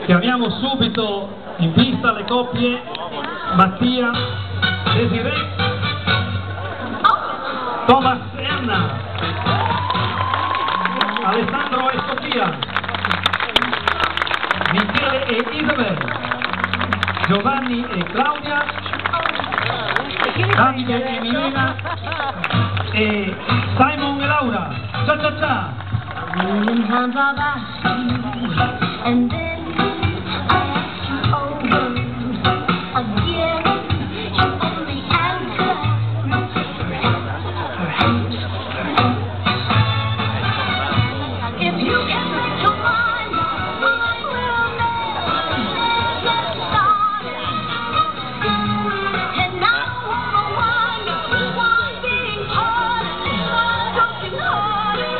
Chiamiamo subito in pista le coppie Mattia, Desiré, Thomas e Anna, Alessandro e Sofia, Michele e Isabel, Giovanni e Claudia, Davide e Milena e Simon e Laura. Ciao ciao ciao! And then I asked you over again. You only answered perhaps. If you can make your mind, I will never get started. And I don't know why being parted, broken hearted.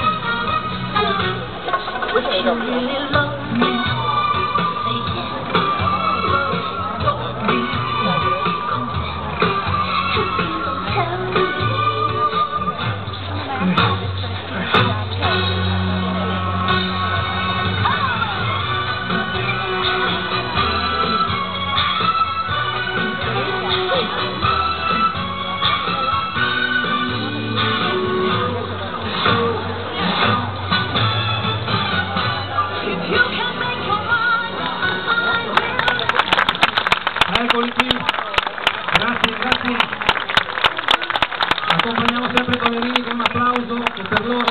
Really love me. Eccoli qui, grazie, grazie. Accompagniamo sempre i ballerini con un applauso per loro.